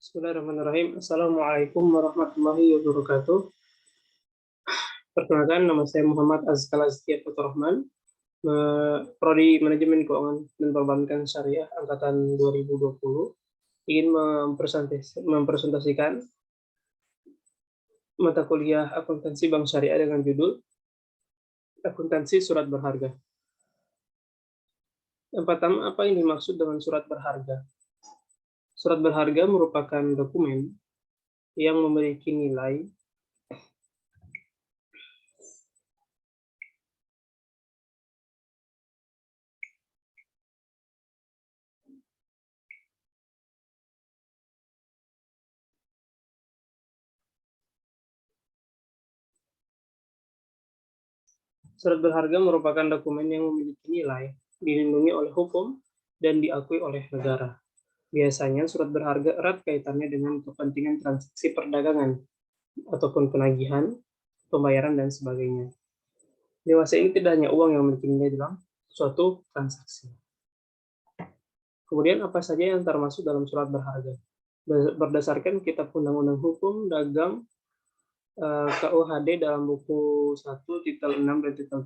Bismillahirrahmanirrahim. Assalamualaikum warahmatullahi wabarakatuh. Perkenalkan, nama saya Muhammad Azkal Azkia Fatur Rahman, Prodi Manajemen Keuangan dan Perbankan Syariah Angkatan 2020, ingin mempresentasikan mata kuliah akuntansi bank syariah dengan judul Akuntansi Surat Berharga. Yang pertama, apa yang dimaksud dengan surat berharga? Surat berharga merupakan dokumen yang memiliki nilai Surat berharga merupakan dokumen yang memiliki nilai, dilindungi oleh hukum, dan diakui oleh negara. Biasanya surat berharga erat kaitannya dengan kepentingan transaksi perdagangan, ataupun penagihan, pembayaran, dan sebagainya. Dewasa ini tidak hanya uang yang memiliki nilai dalam suatu transaksi. Kemudian apa saja yang termasuk dalam surat berharga? Berdasarkan Kitab Undang-Undang Hukum Dagang KUHD dalam buku 1.6 dan 7,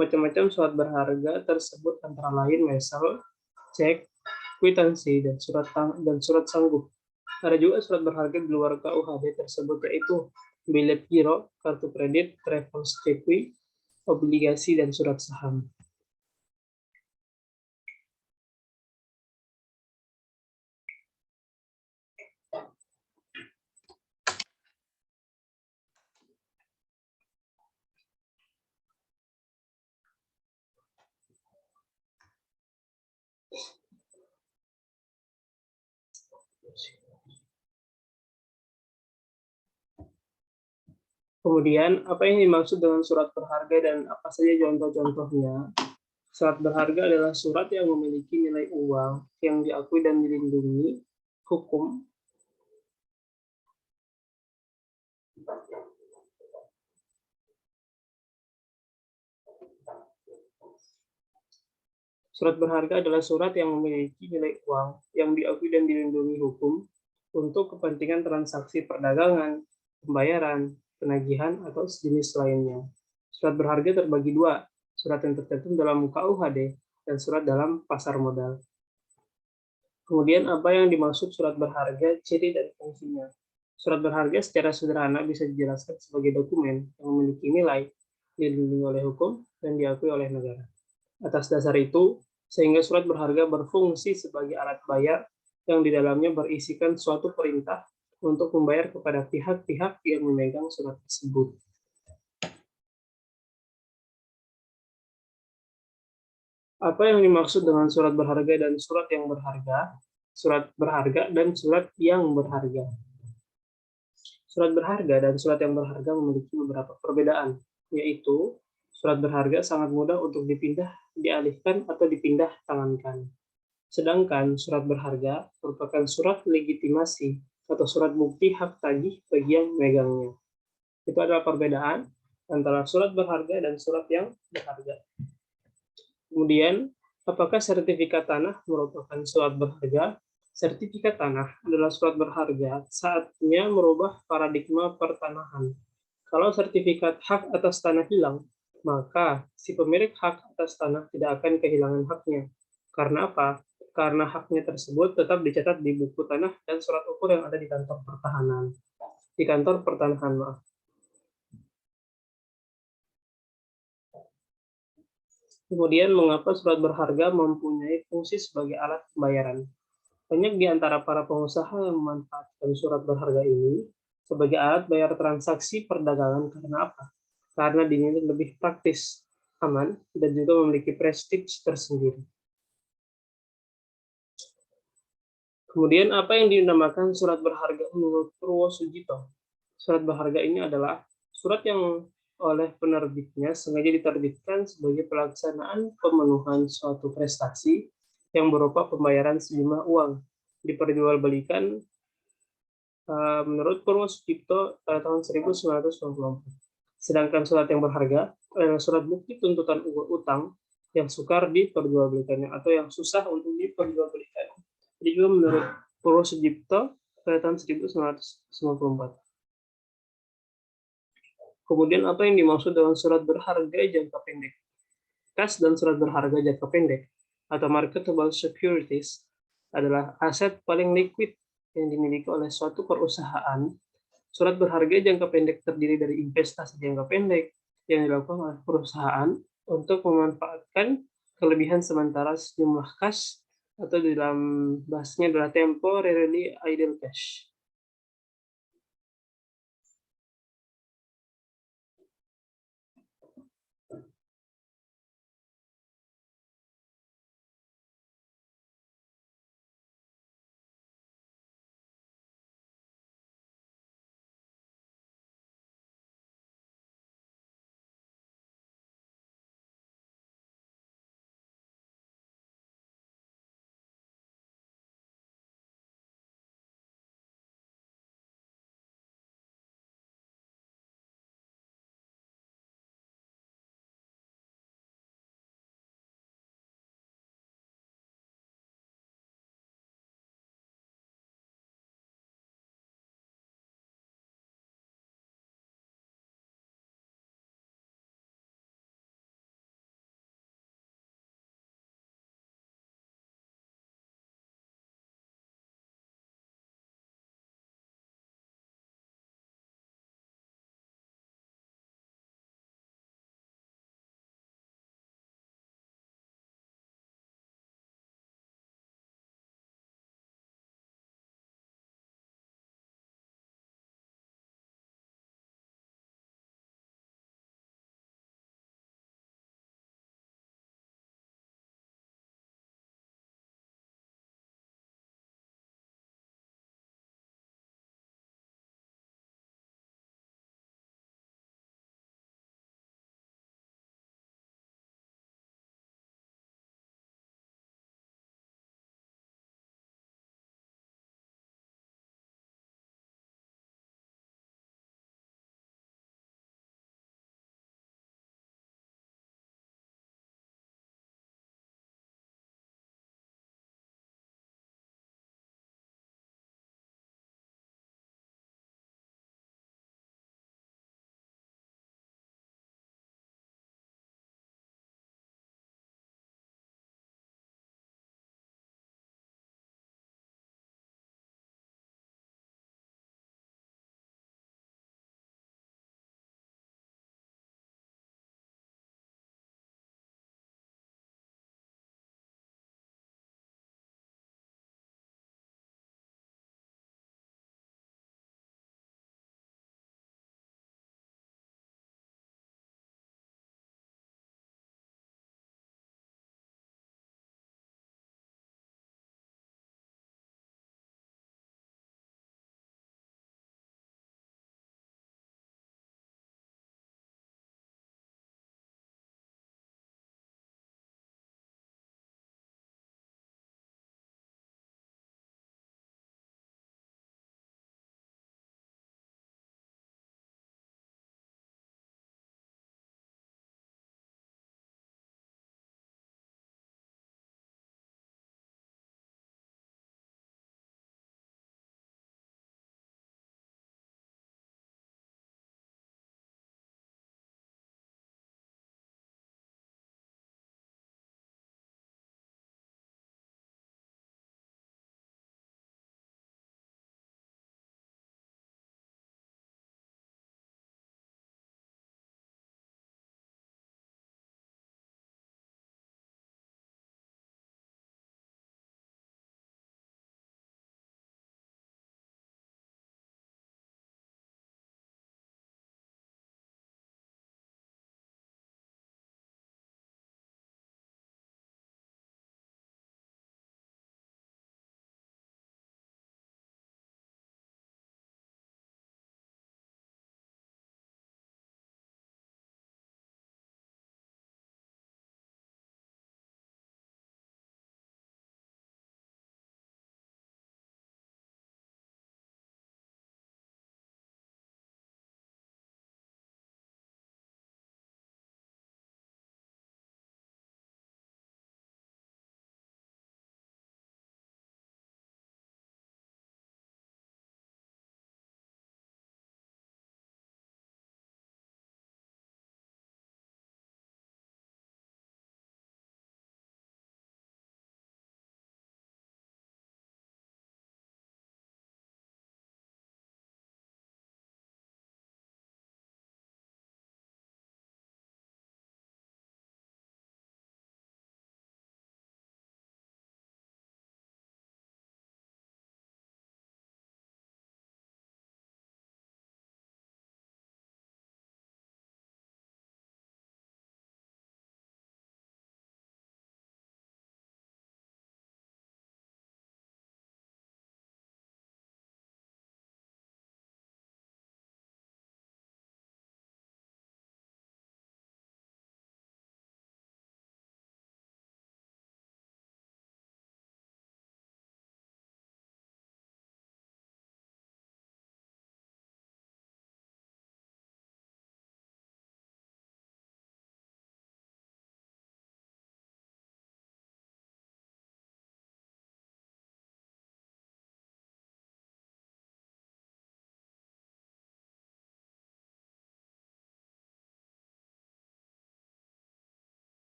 macam-macam surat berharga tersebut antara lain mesel, cek, kwitansi, dan surat sanggup. Ada juga surat berharga di luar KUHD tersebut, yaitu bilet giro, kartu kredit, travel stipend, obligasi, dan surat saham. Kemudian, apa yang dimaksud dengan surat berharga dan apa saja contoh-contohnya? Surat berharga adalah surat yang memiliki nilai uang yang diakui dan dilindungi hukum. Surat berharga adalah surat yang memiliki nilai uang yang diakui dan dilindungi hukum untuk kepentingan transaksi perdagangan, pembayaran, penagihan, atau sejenis lainnya. Surat berharga terbagi dua, surat yang tercantum dalam KUHD dan surat dalam pasar modal. Kemudian apa yang dimaksud surat berharga, ciri dan fungsinya? Surat berharga secara sederhana bisa dijelaskan sebagai dokumen yang memiliki nilai, dilindungi oleh hukum, dan diakui oleh negara. Atas dasar itu, sehingga surat berharga berfungsi sebagai alat bayar yang di dalamnya berisikan suatu perintah untuk membayar kepada pihak-pihak yang memegang surat tersebut. Apa yang dimaksud dengan surat berharga dan surat yang berharga? Surat berharga dan surat yang berharga. Surat berharga dan surat yang berharga memiliki beberapa perbedaan, yaitu surat berharga sangat mudah untuk dialihkan atau dipindah tangankan. Sedangkan surat berharga merupakan surat legitimasi atau surat bukti hak tagih bagi yang megangnya. Itu adalah perbedaan antara surat berharga dan surat yang berharga. Kemudian, apakah sertifikat tanah merupakan surat berharga? Sertifikat tanah adalah surat berharga saatnya merubah paradigma pertanahan. Kalau sertifikat hak atas tanah hilang, maka si pemilik hak atas tanah tidak akan kehilangan haknya. Karena apa? Karena haknya tersebut tetap dicatat di buku tanah dan surat ukur yang ada di kantor pertahanan. Di kantor pertanahan, maaf. Kemudian, mengapa surat berharga mempunyai fungsi sebagai alat pembayaran? Banyak di antara para pengusaha yang memanfaatkan surat berharga ini sebagai alat bayar transaksi perdagangan. Karena apa? Karena dinilai lebih praktis, aman, dan juga memiliki prestige tersendiri. Kemudian apa yang dinamakan surat berharga menurut Purwosudjito? Surat berharga ini adalah surat yang oleh penerbitnya sengaja diterbitkan sebagai pelaksanaan pemenuhan suatu prestasi yang berupa pembayaran sejumlah uang diperjualbelikan menurut Purwosudjito pada tahun 1994. Sedangkan surat yang berharga adalah surat bukti tuntutan utang yang sukar diperjualbelikannya atau yang susah untuk diperjualbelikan. Jadi juga menurut Purwosudjito, pada tahun 1994. Kemudian apa yang dimaksud dengan surat berharga jangka pendek? Kas dan surat berharga jangka pendek atau marketable securities adalah aset paling liquid yang dimiliki oleh suatu perusahaan. Surat berharga jangka pendek terdiri dari investasi jangka pendek yang dilakukan oleh perusahaan untuk memanfaatkan kelebihan sementara sejumlah kas atau dalam bahasanya adalah temporarily idle cash.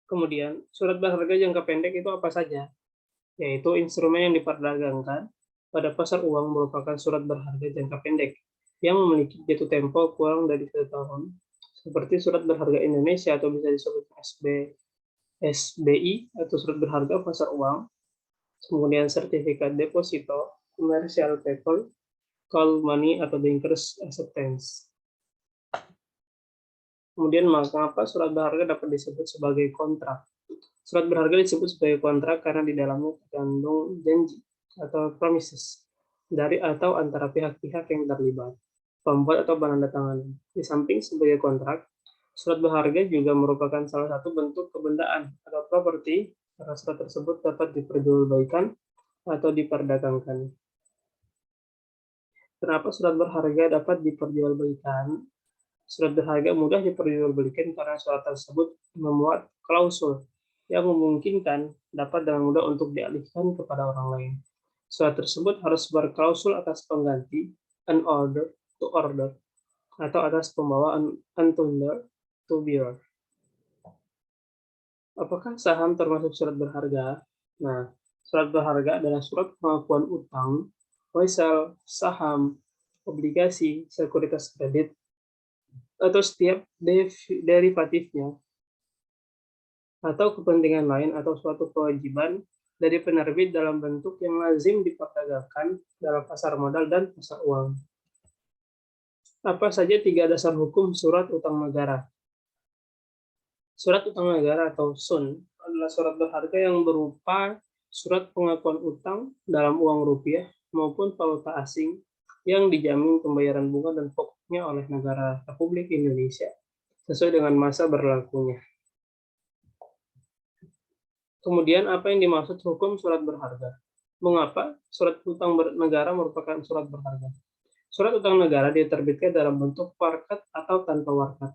Kemudian, surat berharga jangka pendek itu apa saja? Yaitu instrumen yang diperdagangkan pada pasar uang merupakan surat berharga jangka pendek yang memiliki jatuh tempo kurang dari 1 tahun, seperti surat berharga Indonesia atau bisa disebut SBI atau surat berharga pasar uang, kemudian sertifikat deposito, commercial paper, call money atau bankers acceptance. Kemudian mengapa surat berharga dapat disebut sebagai kontrak? Surat berharga disebut sebagai kontrak karena di dalamnya terkandung janji atau promises dari atau antara pihak-pihak yang terlibat, pembuat atau penandatangan. Di samping sebagai kontrak, surat berharga juga merupakan salah satu bentuk kebendaan atau properti karena surat tersebut dapat diperjualbelikan atau diperdagangkan. Kenapa surat berharga dapat diperjualbelikan? Surat berharga mudah diperjualbelikan karena surat tersebut memuat klausul yang memungkinkan dapat dengan mudah untuk dialihkan kepada orang lain. Surat tersebut harus berklausul atas pengganti an order to order atau atas pembawa untender to bearer. Apakah saham termasuk surat berharga? Nah, surat berharga adalah surat pengakuan utang, wesel, saham, obligasi, sekuritas kredit, atau setiap derivatifnya atau kepentingan lain atau suatu kewajiban dari penerbit dalam bentuk yang lazim diperdagangkan dalam pasar modal dan pasar uang. Apa saja 3 dasar hukum surat utang negara? Surat utang negara atau SUN adalah surat berharga yang berupa surat pengakuan utang dalam uang rupiah maupun valuta asing yang dijamin pembayaran bunga dan pokoknya oleh negara Republik Indonesia sesuai dengan masa berlakunya. Kemudian apa yang dimaksud hukum surat berharga? Mengapa surat utang negara merupakan surat berharga? Surat utang negara diterbitkan dalam bentuk warkat atau tanpa warkat.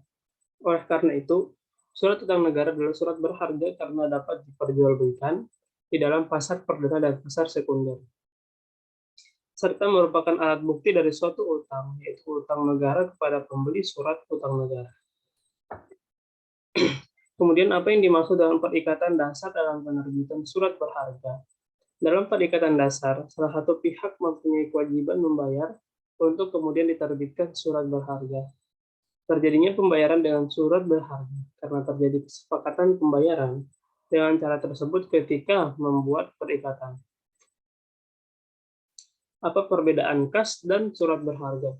Oleh karena itu, surat utang negara adalah surat berharga karena dapat diperjualbelikan di dalam pasar perdana dan pasar sekunder, serta merupakan alat bukti dari suatu utang, yaitu utang negara kepada pembeli surat utang negara. Kemudian apa yang dimaksud dengan perikatan dasar dalam penerbitan surat berharga? Dalam perikatan dasar, salah satu pihak mempunyai kewajiban membayar untuk kemudian diterbitkan surat berharga. Terjadinya pembayaran dengan surat berharga karena terjadi kesepakatan pembayaran dengan cara tersebut ketika membuat perikatan. Apa perbedaan kas dan surat berharga?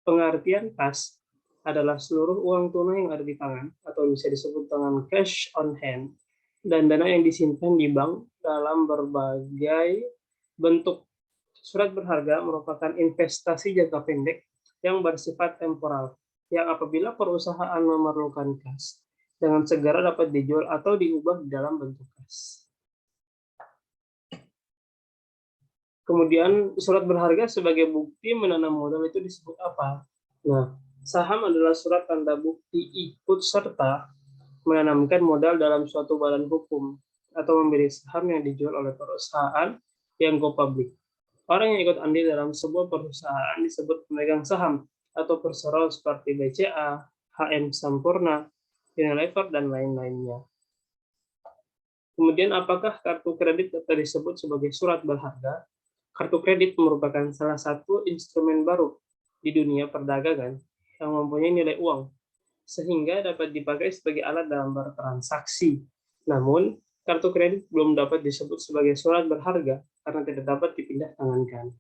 Pengertian kas adalah seluruh uang tunai yang ada di tangan atau bisa disebut dengan cash on hand dan dana yang disimpan di bank dalam berbagai bentuk. Surat berharga merupakan investasi jangka pendek yang bersifat temporal, yang apabila perusahaan memerlukan kas, dengan segera dapat dijual atau diubah di dalam bentuk kas. Kemudian surat berharga sebagai bukti menanam modal itu disebut apa? Nah, saham adalah surat tanda bukti ikut serta menanamkan modal dalam suatu badan hukum atau membeli saham yang dijual oleh perusahaan yang go public. Orang yang ikut andil dalam sebuah perusahaan disebut pemegang saham atau perseroan seperti BCA, HM Sampurna, Unilever, dan lain-lainnya. Kemudian apakah kartu kredit dapat disebut sebagai surat berharga? Kartu kredit merupakan salah satu instrumen baru di dunia perdagangan yang mempunyai nilai uang, sehingga dapat dipakai sebagai alat dalam bertransaksi. Namun, kartu kredit belum dapat disebut sebagai surat berharga karena tidak dapat dipindah tangankan.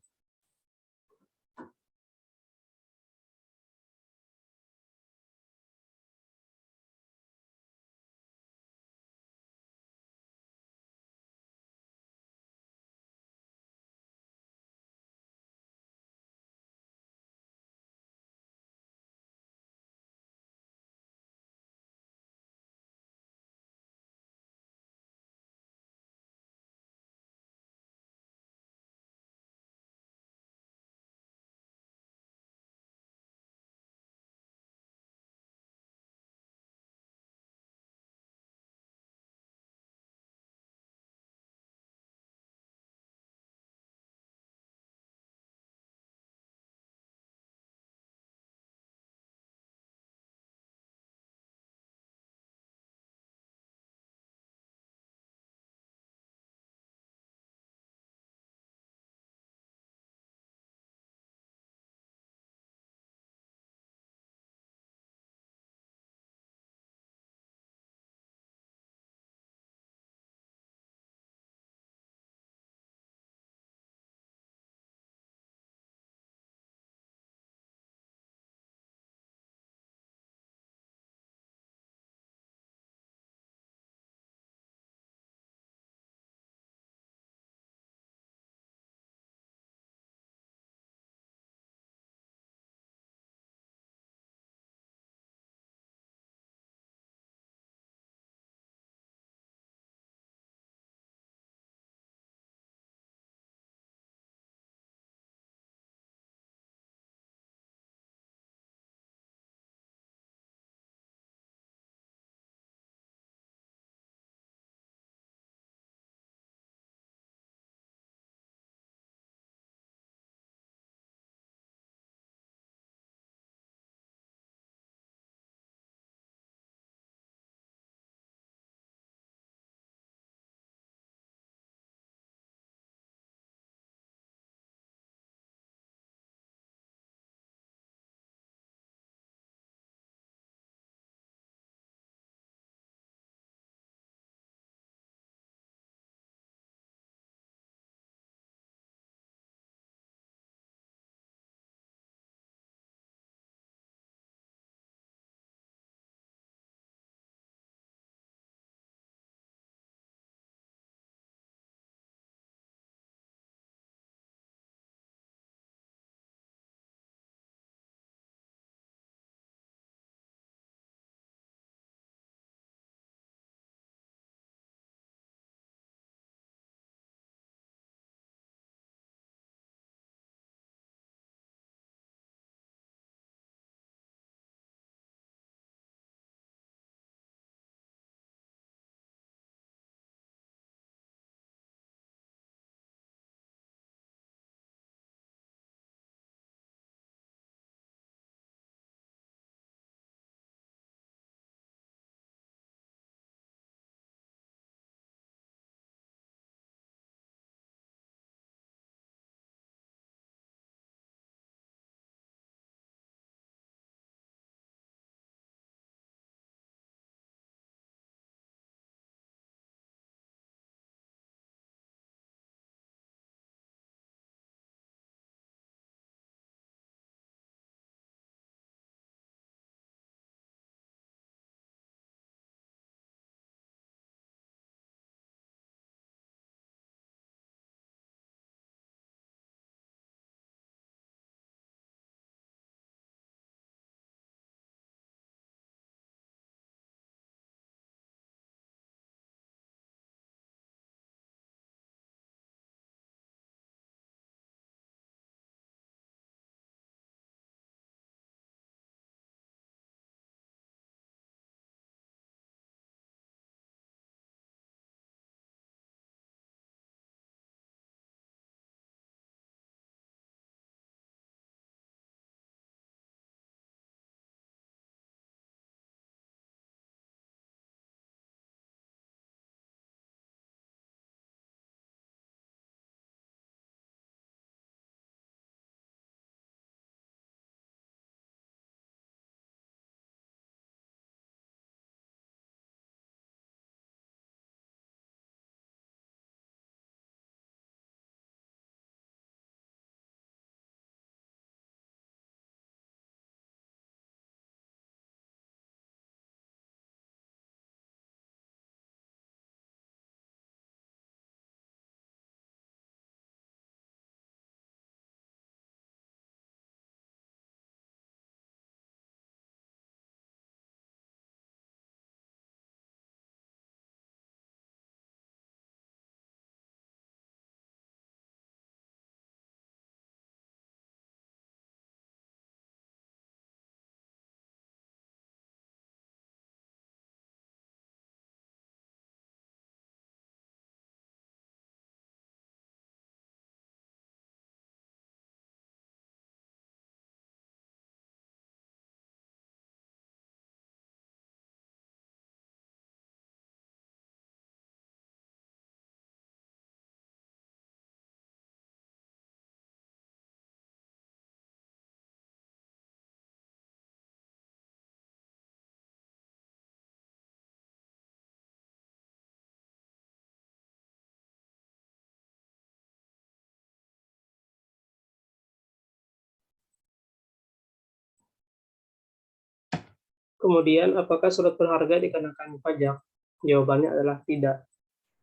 Kemudian, apakah surat berharga dikenakan pajak? Jawabannya adalah tidak.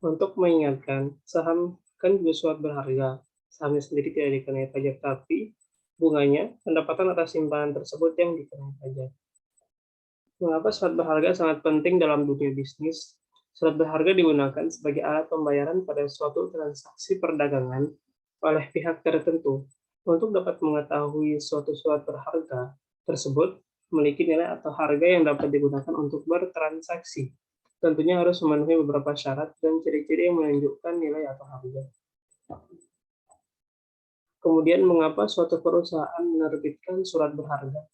Untuk mengingatkan, saham kan juga surat berharga. Sahamnya sendiri tidak dikenai pajak, tapi bunganya, pendapatan atas simpanan tersebut yang dikenai pajak. Mengapa surat berharga sangat penting dalam dunia bisnis? Surat berharga digunakan sebagai alat pembayaran pada suatu transaksi perdagangan oleh pihak tertentu. Untuk dapat mengetahui suatu surat berharga tersebut memiliki nilai atau harga yang dapat digunakan untuk bertransaksi. Tentunya harus memenuhi beberapa syarat dan ciri-ciri yang menunjukkan nilai atau harga. Kemudian, mengapa suatu perusahaan menerbitkan surat berharga?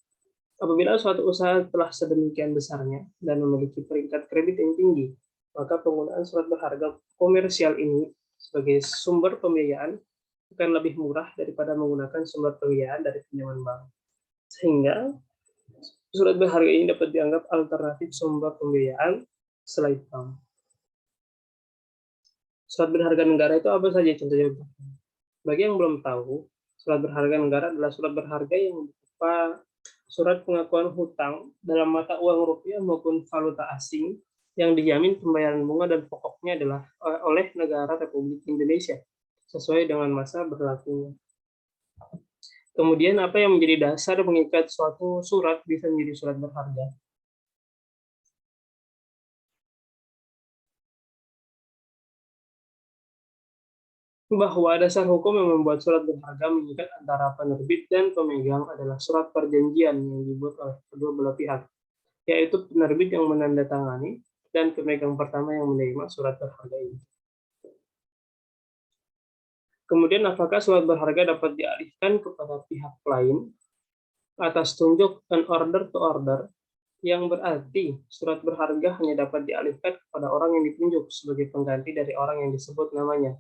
Apabila suatu usaha telah sedemikian besarnya dan memiliki peringkat kredit yang tinggi, maka penggunaan surat berharga komersial ini sebagai sumber pembiayaan akan lebih murah daripada menggunakan sumber pembiayaan dari pinjaman bank. Sehingga surat berharga ini dapat dianggap alternatif sumber pembiayaan selain bank. Surat berharga negara itu apa saja contohnya? Bagi yang belum tahu, surat berharga negara adalah surat berharga yang berupa surat pengakuan hutang dalam mata uang rupiah maupun valuta asing yang dijamin pembayaran bunga dan pokoknya adalah oleh negara Republik Indonesia sesuai dengan masa berlakunya. Kemudian apa yang menjadi dasar mengikat suatu surat bisa menjadi surat berharga? Bahwa dasar hukum yang membuat surat berharga mengikat antara penerbit dan pemegang adalah surat perjanjian yang dibuat oleh kedua belah pihak, yaitu penerbit yang menandatangani dan pemegang pertama yang menerima surat berharga ini. Kemudian, apakah surat berharga dapat dialihkan kepada pihak lain atas tunjuk and order to order, yang berarti surat berharga hanya dapat dialihkan kepada orang yang ditunjuk sebagai pengganti dari orang yang disebut namanya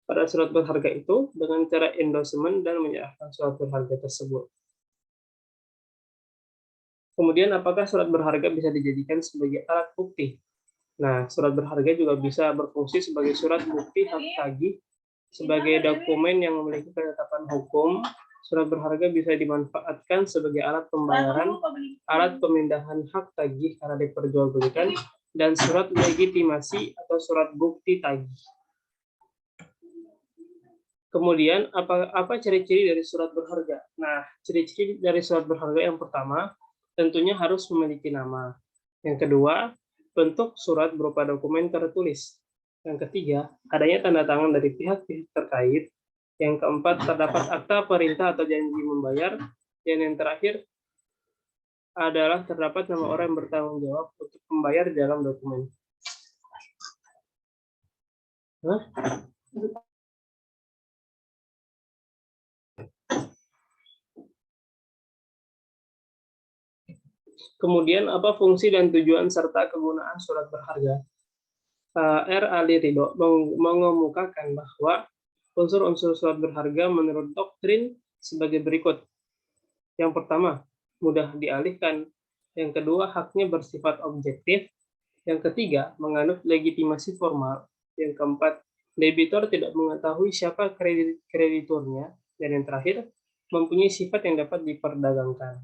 pada surat berharga itu dengan cara endorsement dan menyerahkan surat berharga tersebut. Kemudian, apakah surat berharga bisa dijadikan sebagai alat bukti? Nah, surat berharga juga bisa berfungsi sebagai surat bukti hak tagih. Sebagai dokumen yang memiliki ketetapan hukum, surat berharga bisa dimanfaatkan sebagai alat pembayaran, alat pemindahan hak tagih karena diperjualbelikan, dan surat legitimasi atau surat bukti tagih. Kemudian, apa ciri-ciri dari surat berharga? Nah, ciri-ciri dari surat berharga yang pertama, tentunya harus memiliki nama. Yang kedua, bentuk surat berupa dokumen tertulis. Yang ketiga, adanya tanda tangan dari pihak-pihak terkait. Yang keempat, terdapat akta perintah atau janji membayar. Dan yang terakhir adalah terdapat nama orang yang bertanggung jawab untuk membayar dalam dokumen. Kemudian, apa fungsi dan tujuan serta kegunaan surat berharga? R. Ali Ridho mengemukakan bahwa unsur-unsur surat berharga menurut doktrin sebagai berikut. Yang pertama, mudah dialihkan. Yang kedua, haknya bersifat objektif. Yang ketiga, menganut legitimasi formal. Yang keempat, debitur tidak mengetahui siapa krediturnya. Dan yang terakhir, mempunyai sifat yang dapat diperdagangkan.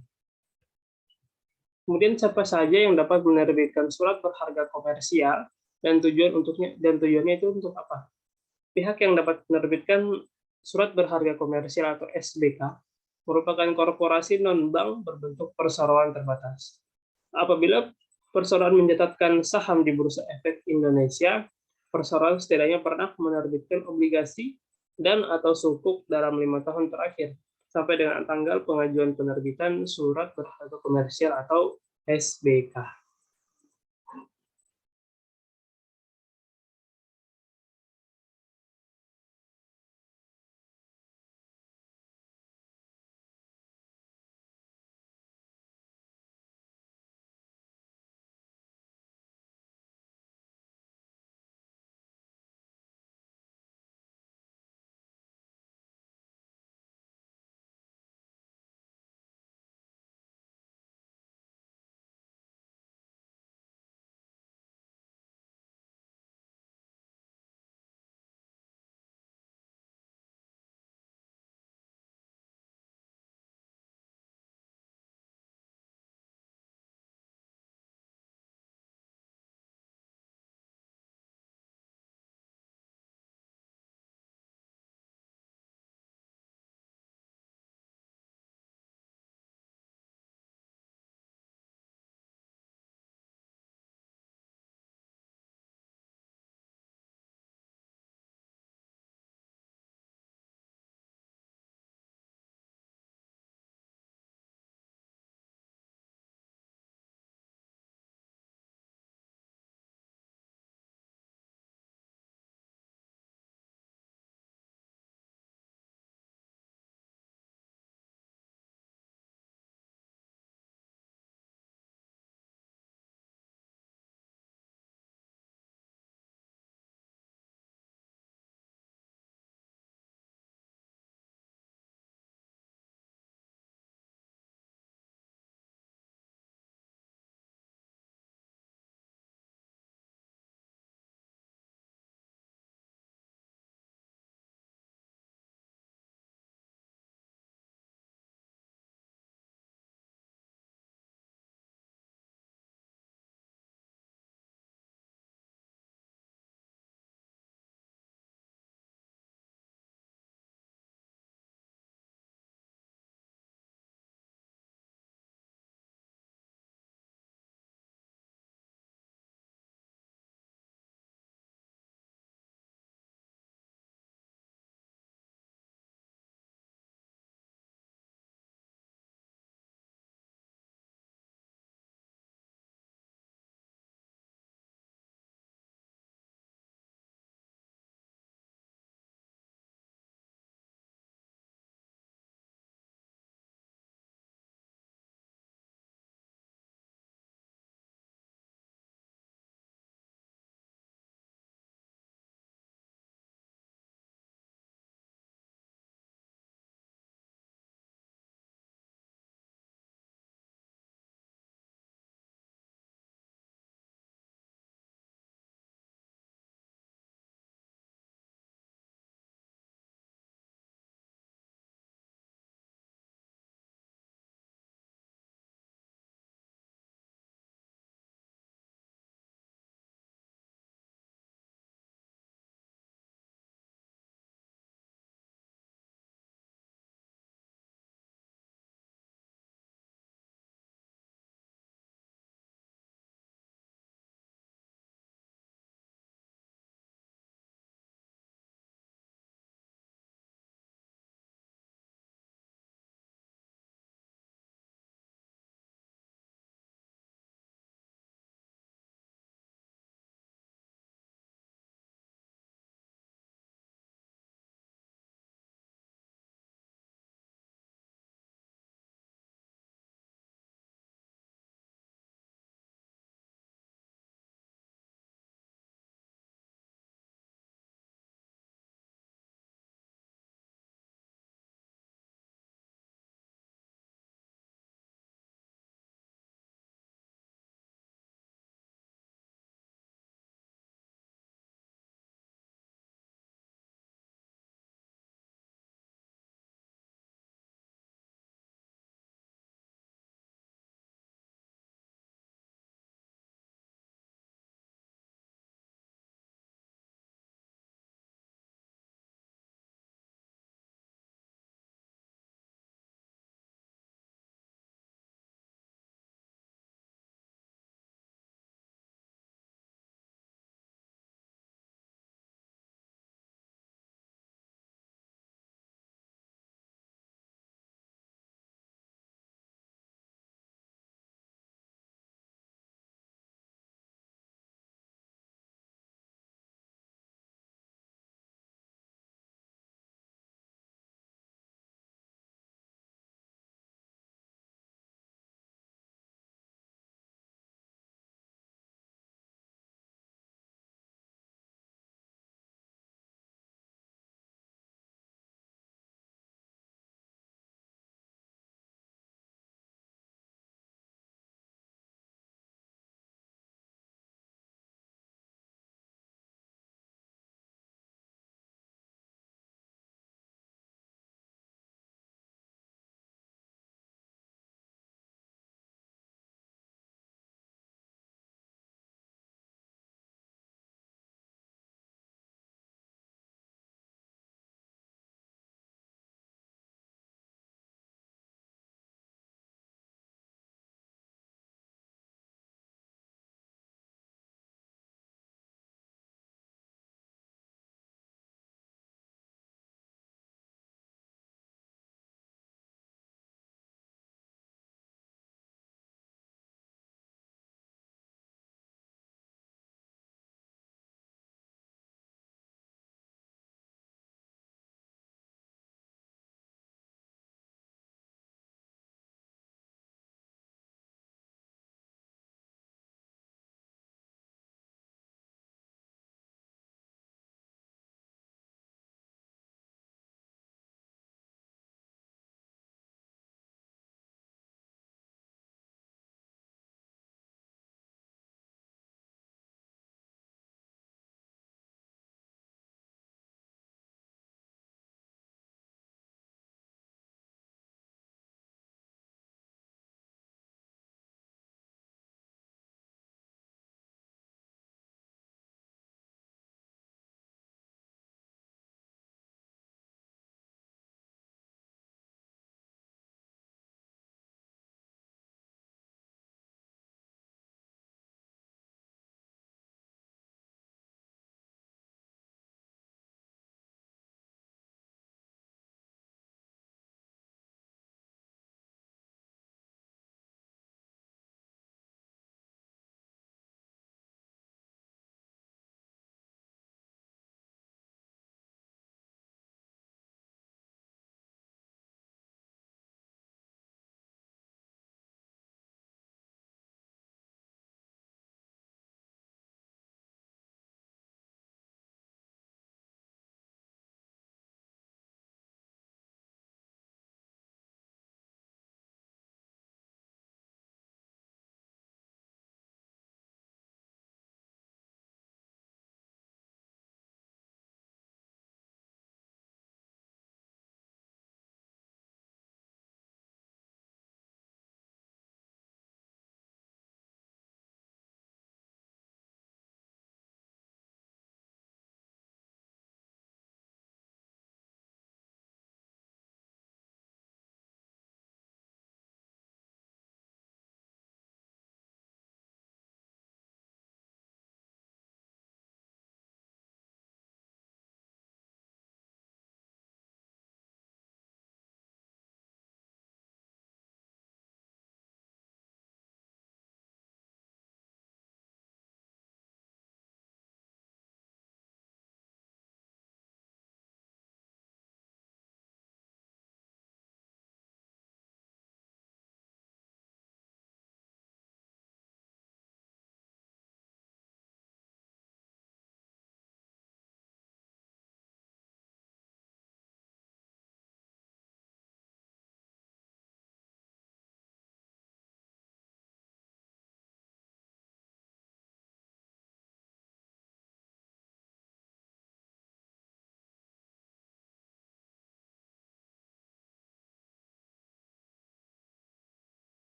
Kemudian siapa saja yang dapat menerbitkan surat berharga komersial dan tujuannya itu untuk apa? Pihak yang dapat menerbitkan surat berharga komersial atau SBK merupakan korporasi non-bank berbentuk perseroan terbatas. Apabila perseroan mencatatkan saham di Bursa Efek Indonesia, perseroan setidaknya pernah menerbitkan obligasi dan atau sukuk dalam 5 tahun terakhir sampai dengan tanggal pengajuan penerbitan surat berharga komersial atau SBK.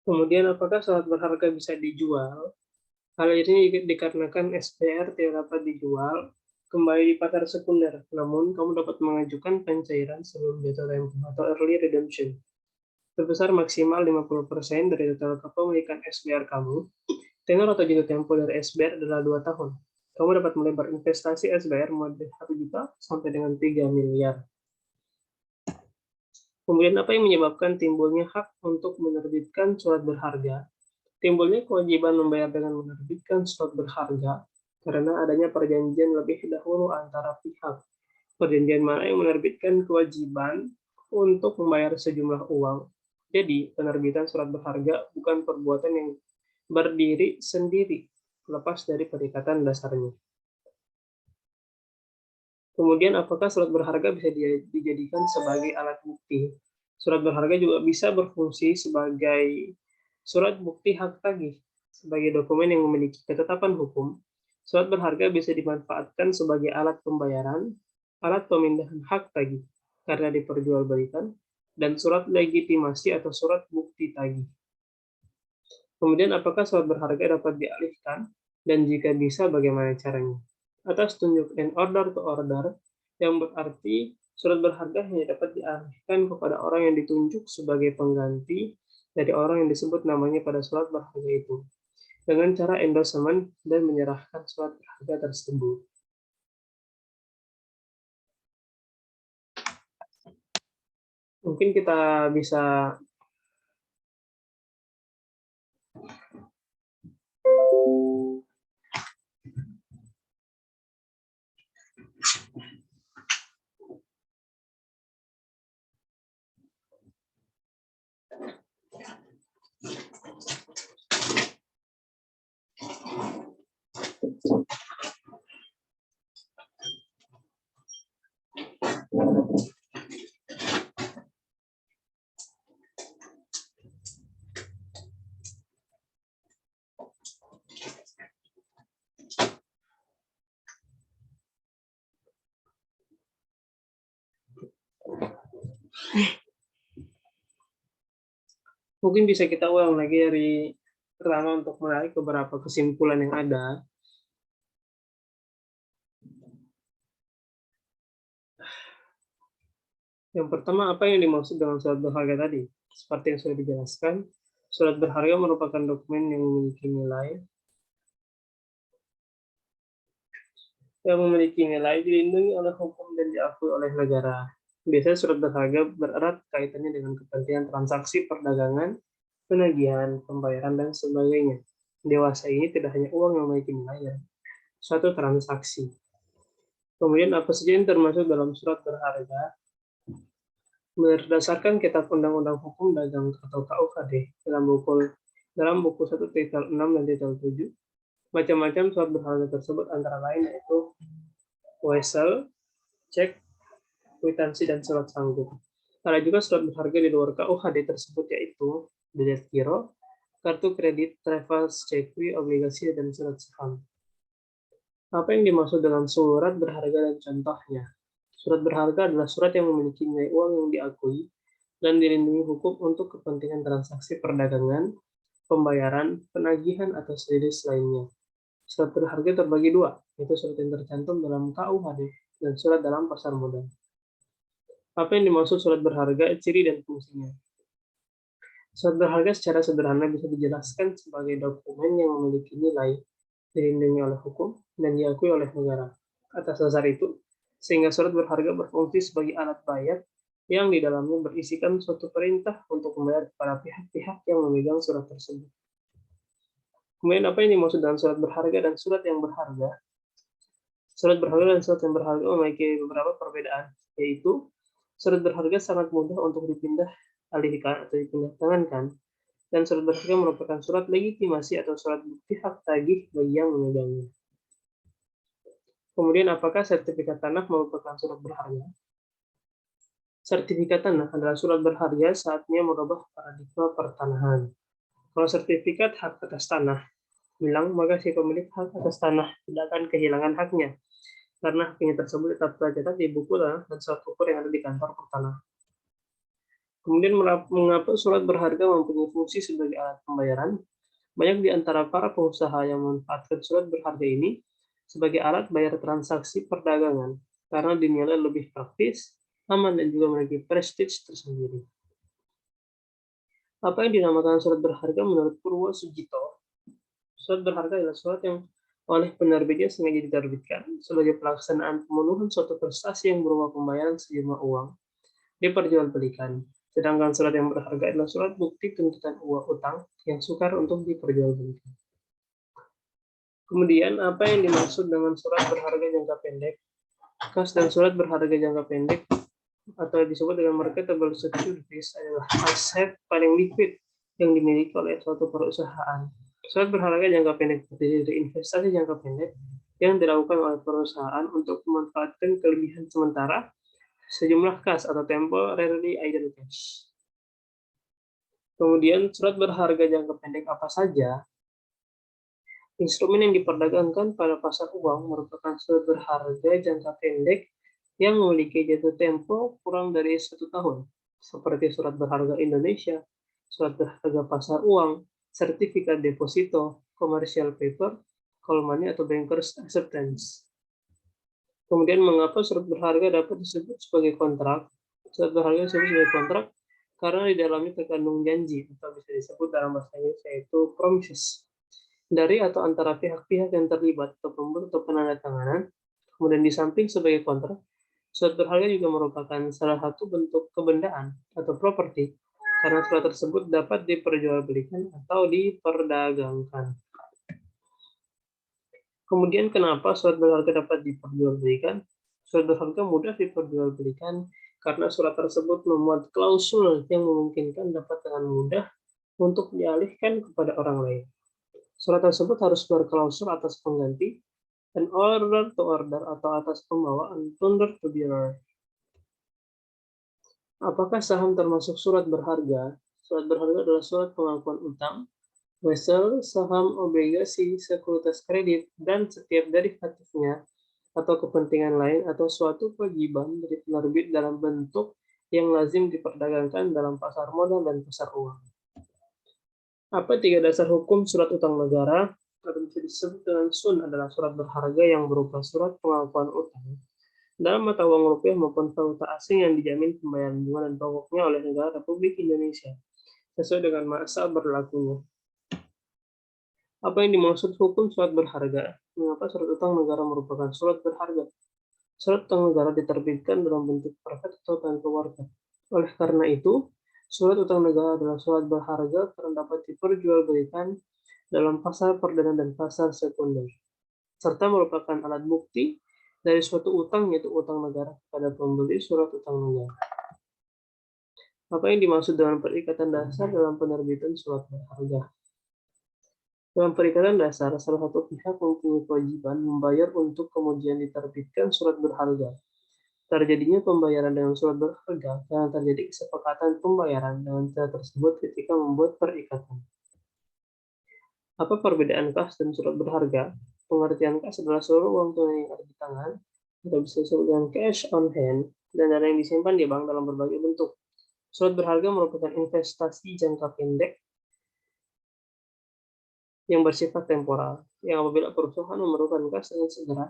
Kemudian apakah surat berharga bisa dijual? Hal ini dikarenakan SPR tidak dapat dijual kembali di pasar sekunder, namun kamu dapat mengajukan pencairan sebelum jatuh tempo atau early redemption. Sebesar maksimal 50% dari total kepemilikan SPR kamu. Tenor atau jatuh tempo dari SBR adalah 2 tahun. Kamu dapat mulai berinvestasi SBR mulai dari 1 juta sampai dengan 3 miliar. Kemudian apa yang menyebabkan timbulnya hak untuk menerbitkan surat berharga? Timbulnya kewajiban membayar dengan menerbitkan surat berharga karena adanya perjanjian lebih dahulu antara pihak. Perjanjian mana yang menerbitkan kewajiban untuk membayar sejumlah uang. Jadi, penerbitan surat berharga bukan perbuatan yang berdiri sendiri, lepas dari perikatan dasarnya. Kemudian, apakah surat berharga bisa dijadikan sebagai alat bukti? Surat berharga juga bisa berfungsi sebagai surat bukti hak tagih. Sebagai dokumen yang memiliki ketetapan hukum, surat berharga bisa dimanfaatkan sebagai alat pembayaran, alat pemindahan hak tagih karena diperjualbelikan, dan surat legitimasi atau surat bukti tagih. Kemudian, apakah surat berharga dapat dialihkan? Dan jika bisa, bagaimana caranya? Atas tunjuk an order to order, yang berarti surat berharga hanya dapat dialihkan kepada orang yang ditunjuk sebagai pengganti dari orang yang disebut namanya pada surat berharga itu, dengan cara endorsement dan menyerahkan surat berharga tersebut. Mungkin kita bisa kita ulang lagi dari pertama untuk menarik beberapa kesimpulan yang ada. Yang pertama, apa yang dimaksud dengan surat berharga tadi? Seperti yang sudah dijelaskan, surat berharga merupakan dokumen yang memiliki nilai dilindungi oleh hukum dan diakui oleh negara. Biasanya surat berharga bererat kaitannya dengan kepentingan transaksi perdagangan, penagihan, pembayaran, dan sebagainya. Dewasa ini tidak hanya uang yang memiliki nilai, ya, suatu transaksi. Kemudian apa saja yang termasuk dalam surat berharga? Berdasarkan Kitab Undang-Undang Hukum Dagang atau KUHD dalam buku 1 titel 6 dan titel 7, macam-macam surat berharga tersebut antara lain yaitu wesel, cek, kwitansi, dan surat sanggup. Ada juga surat berharga di luar KUHD tersebut yaitu bilet giro, kartu kredit, travel, cekwi, obligasi, dan surat saham. Apa yang dimaksud dengan surat berharga dan contohnya? Surat berharga adalah surat yang memiliki nilai uang yang diakui dan dilindungi hukum untuk kepentingan transaksi perdagangan, pembayaran, penagihan, atau sejenis lainnya. Surat berharga terbagi dua, yaitu surat yang tercantum dalam KUHD dan surat dalam pasar modal. Apa yang dimaksud surat berharga, ciri dan fungsinya? Surat berharga secara sederhana bisa dijelaskan sebagai dokumen yang memiliki nilai, dilindungi oleh hukum, dan diakui oleh negara. Atas dasar itu, sehingga surat berharga berfungsi sebagai alat bayar yang di dalamnya berisikan suatu perintah untuk membayar kepada pihak-pihak yang memegang surat tersebut. Kemudian apa yang dimaksud dengan surat berharga dan surat yang berharga? Surat berharga dan surat yang berharga memiliki beberapa perbedaan, yaitu surat berharga sangat mudah untuk dipindah alihkan atau dipindah tangankan, dan surat berharga merupakan surat legitimasi atau surat bukti hak tagih bagi yang memegangnya. Kemudian, apakah sertifikat tanah merupakan surat berharga? Sertifikat tanah adalah surat berharga saatnya merubah paradigma pertanahan. Kalau sertifikat hak atas tanah hilang, maka si pemilik hak atas tanah tidak akan kehilangan haknya, karena haknya tersebut tetap tercatat di buku tanah dan surat ukur yang ada di kantor pertanahan. Kemudian mengapa surat berharga mempunyai fungsi sebagai alat pembayaran? Banyak di antara para pengusaha yang memanfaatkan surat berharga ini sebagai alat bayar transaksi perdagangan karena dinilai lebih praktis, aman, dan juga memiliki prestige tersendiri. Apa yang dinamakan surat berharga menurut Purwo Sujito? Surat berharga adalah surat yang oleh penerbitnya sengaja diterbitkan sebagai pelaksanaan pemenuhan suatu prestasi yang berupa pembayaran sejumlah uang diperjualbelikan. Sedangkan surat yang berharga adalah surat bukti tuntutan uang utang yang sukar untuk diperjualbelikan. Kemudian, apa yang dimaksud dengan surat berharga jangka pendek? Kas dan surat berharga jangka pendek atau disebut dengan marketable securities adalah aset paling liquid yang dimiliki oleh suatu perusahaan. Surat berharga jangka pendek terdiri dari investasi jangka pendek yang dilakukan oleh perusahaan untuk memanfaatkan kelebihan sementara sejumlah kas atau temporarily idle cash. Kemudian surat berharga jangka pendek apa saja? Instrumen yang diperdagangkan pada pasar uang merupakan surat berharga jangka pendek yang memiliki jatuh tempo kurang dari 1 tahun, seperti surat berharga Indonesia, surat berharga pasar uang, sertifikat deposito, commercial paper, call money atau bankers acceptance. Kemudian mengapa surat berharga dapat disebut sebagai kontrak? Surat berharga disebut sebagai kontrak karena di dalamnya terkandung janji atau bisa disebut dalam bahasa Inggris yaitu promises dari atau antara pihak-pihak yang terlibat atau pembuat atau penandatanganan. Kemudian di samping sebagai kontrak, surat berharga juga merupakan salah satu bentuk kebendaan atau properti karena surat tersebut dapat diperjualbelikan atau diperdagangkan. Kemudian kenapa surat berharga dapat diperjualbelikan? Surat berharga mudah diperjualbelikan karena surat tersebut memuat klausul yang memungkinkan dapat dengan mudah untuk dialihkan kepada orang lain. Surat tersebut harus berklausul atas pengganti, an order to order atau atas pembawaan, tender to bearer. Apakah saham termasuk surat berharga? Surat berharga adalah surat pengakuan utang, wesel, saham, obligasi, sekuritas kredit, dan setiap derivatifnya atau kepentingan lain atau suatu kewajiban dari penerbit dalam bentuk yang lazim diperdagangkan dalam pasar modal dan pasar uang. Apa 3 dasar hukum surat utang negara? Atau bisa disebut dengan SUN adalah surat berharga yang berupa surat pengakuan utang dalam mata uang rupiah maupun valuta asing yang dijamin pembayaran bunga dan pokoknya oleh negara Republik Indonesia sesuai dengan masa berlakunya. Apa yang dimaksud hukum surat berharga? Mengapa surat utang negara merupakan surat berharga? Surat utang negara diterbitkan dalam bentuk perkat atau tanpa warga. Oleh karena itu, surat utang negara adalah surat berharga karena dapat diperjualbelikan dalam pasar perdana dan pasar sekunder, serta merupakan alat bukti dari suatu utang yaitu utang negara kepada pembeli surat utang negara. Apa yang dimaksud dengan perikatan dasar dalam penerbitan surat berharga? Dalam perikatan dasar, salah satu pihak mempunyai kewajiban membayar untuk kemudian diterbitkan surat berharga. Terjadinya pembayaran dengan surat berharga karena terjadi kesepakatan pembayaran dengan pihak tersebut ketika membuat perikatan. Apa perbedaan kas dan surat berharga? Pengertian kas adalah seluruh uang tunai yang ada di tangan, atau bisa disebut dengan cash on hand, dan dana yang disimpan di bank dalam berbagai bentuk. Surat berharga merupakan investasi jangka pendek yang bersifat temporal, yang apabila perusahaan memerlukan kas dengan segera,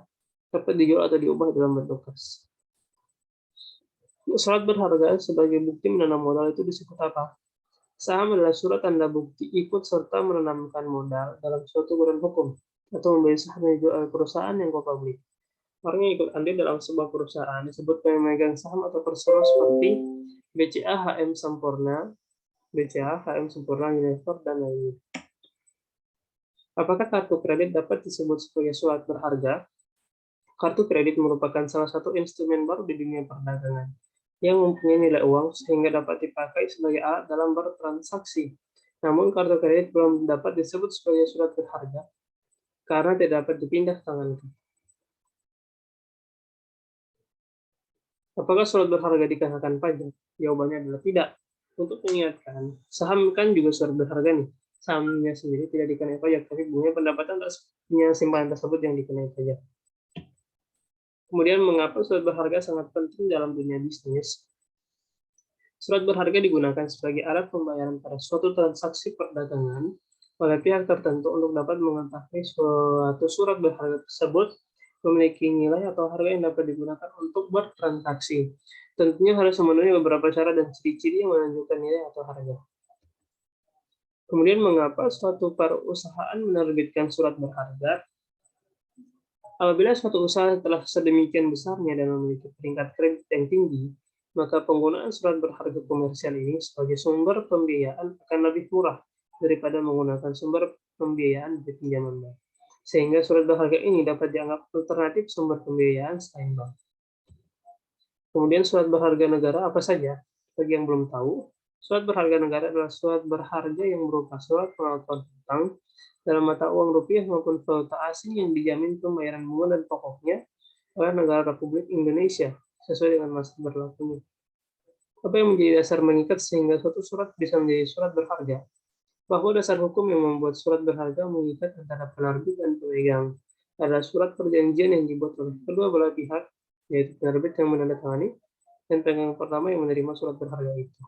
dapat dijual atau diubah dalam bentuk kas. Surat berharga sebagai bukti menanam modal itu disebut apa? Saham adalah surat tanda bukti ikut serta menanamkan modal dalam suatu badan hukum atau membeli saham yang dijual oleh perusahaan yang go-public. Orang yang ikut andil dalam sebuah perusahaan disebut pemegang saham atau personal seperti BCA, HM Sampurna, Unilever, dan lainnya. Apakah kartu kredit dapat disebut sebagai surat berharga? Kartu kredit merupakan salah satu instrumen baru di dunia perdagangan yang mempunyai nilai uang sehingga dapat dipakai sebagai alat dalam bertransaksi. Namun kartu kredit belum dapat disebut sebagai surat berharga karena tidak dapat dipindah tangankan. Apakah surat berharga dikenakan pajak? Jawabannya adalah tidak. Untuk mengingatkan, saham kan juga surat berharga nih. Sahamnya sendiri tidak dikenai pajak, tapi bunganya pendapatan atas simpanan tersebut yang dikenai pajak. Kemudian mengapa surat berharga sangat penting dalam dunia bisnis? Surat berharga digunakan sebagai alat pembayaran pada suatu transaksi perdagangan oleh pihak tertentu untuk dapat mengetahui suatu surat berharga tersebut memiliki nilai atau harga yang dapat digunakan untuk bertransaksi. Tentunya harus memenuhi beberapa syarat dan ciri-ciri yang menunjukkan nilai atau harga. Kemudian, mengapa suatu perusahaan menerbitkan surat berharga? Apabila suatu usaha telah sedemikian besarnya dan memiliki peringkat kredit yang tinggi, maka penggunaan surat berharga komersial ini sebagai sumber pembiayaan akan lebih murah daripada menggunakan sumber pembiayaan dari pinjaman bank. Sehingga surat berharga ini dapat dianggap alternatif sumber pembiayaan selain bank. Kemudian surat berharga negara apa saja? Bagi yang belum tahu, surat berharga negara adalah surat berharga yang berupa surat pengakuan hutang dalam mata uang rupiah maupun valuta asing yang dijamin pembayaran bunga dan pokoknya oleh negara Republik Indonesia sesuai dengan masa berlakunya. Apa yang menjadi dasar mengikat sehingga suatu surat bisa menjadi surat berharga? Bahwa dasar hukum yang membuat surat berharga mengikat antara penerbit dan pemegang adalah surat perjanjian yang dibuat oleh kedua belah pihak, yaitu penerbit yang menandatangani dan pemegang pertama yang menerima surat berharga itu.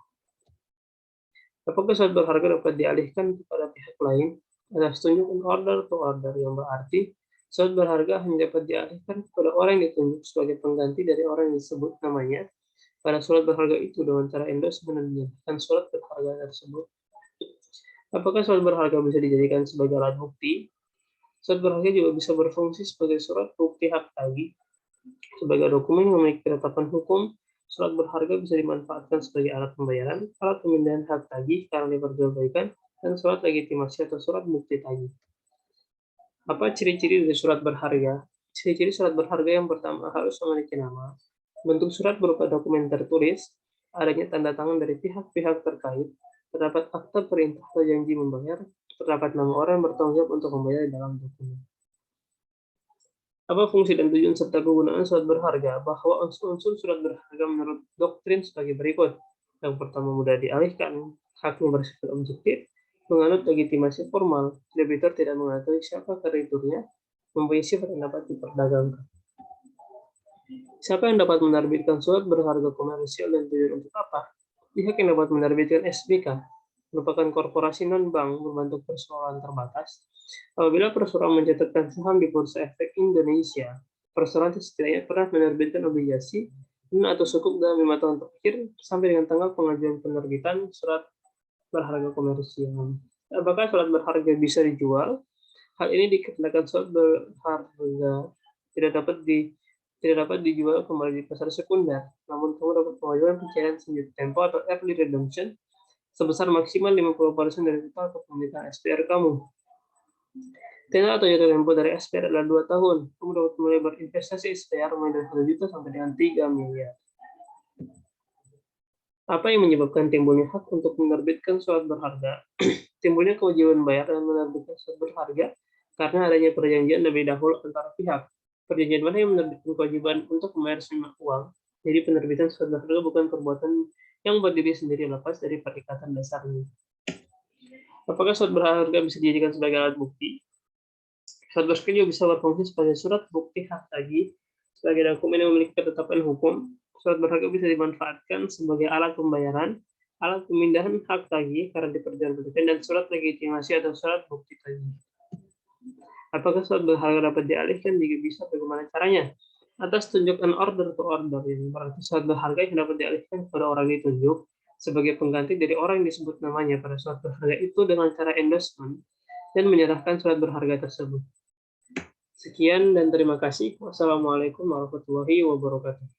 Apakah surat berharga dapat dialihkan kepada pihak lain? Adalah tunjukkan order to order, yang berarti surat berharga hanya dapat dialihkan kepada orang yang ditunjuk sebagai pengganti dari orang yang disebut namanya pada surat berharga itu dengan cara endorsement dan menyerahkan surat berharga tersebut. Apakah surat berharga bisa dijadikan sebagai alat bukti? Surat berharga juga bisa berfungsi sebagai surat bukti hak tagih. Sebagai dokumen yang memiliki ketetapan hukum, surat berharga bisa dimanfaatkan sebagai alat pembayaran, alat pemindahan hak tagih karena diperjualbelikan, dan surat legitimasi atau surat bukti tagih. Apa ciri-ciri dari surat berharga? Ciri-ciri surat berharga yang pertama harus memiliki nama. Bentuk surat berupa dokumen tertulis, adanya tanda tangan dari pihak-pihak terkait, terdapat akta perintah atau janji membayar, terdapat nama orang yang bertanggung jawab untuk membayar di dalam dokumen. Apa fungsi dan tujuan serta kegunaan surat berharga? Bahwa unsur-unsur surat berharga menurut doktrin sebagai berikut. Yang pertama, mudah dialihkan, haknya bersifat objektif, menganut legitimasi formal, debitur tidak mengetahui siapa krediturnya, mempunyai sifat yang dapat diperdagangkan. Siapa yang dapat menerbitkan surat berharga komersial dan tujuan untuk apa? Pihak yang dapat menerbitkan SBK merupakan korporasi non-bank berbentuk perseroan terbatas. Apabila perseroan mencatatkan saham di Bursa Efek Indonesia, perseroan setidaknya pernah menerbitkan obligasi atau sukuk dalam 5 tahun terakhir sampai dengan tanggal pengajuan penerbitan surat berharga komersial. Apakah surat berharga bisa dijual? Hal ini dikarenakan surat berharga tidak dapat dijual kembali di pasar sekunder, namun kamu dapat mengajukan pencairan selanjut tempo atau early redemption sebesar maksimal 50% dari total kepemilikan SPR kamu. Tenor atau jatuh tempo dari SPR adalah 2 tahun. Kamu dapat mulai berinvestasi SPR mulai dari 1 juta sampai dengan 3 miliar. Apa yang menyebabkan timbulnya hak untuk menerbitkan surat berharga? Timbulnya kewajiban bayar dan menerbitkan surat berharga karena adanya perjanjian lebih dahulu antara pihak. Perjanjian mana yang menerbitkan kewajiban untuk membayar sejumlah uang? Jadi penerbitan surat berharga bukan perbuatan yang berdiri sendiri lepas dari perikatan dasarnya. Apakah surat berharga bisa dijadikan sebagai alat bukti? Surat berharga juga bisa berfungsi sebagai surat bukti hak tagih sebagai dokumen yang memiliki ketetapan hukum. Surat berharga bisa dimanfaatkan sebagai alat pembayaran, alat pemindahan hak tagih karena diperjualbelikan, dan surat legitimasi atau surat bukti tagih. Apakah surat berharga dapat dialihkan? Jika bisa, bagaimana caranya? Atas tunjukkan order to order, yang berarti surat berharga yang dapat dialihkan kepada orang ditunjuk sebagai pengganti dari orang yang disebut namanya pada surat berharga itu dengan cara endorsement dan menyerahkan surat berharga tersebut. Sekian dan terima kasih. Wassalamualaikum warahmatullahi wabarakatuh.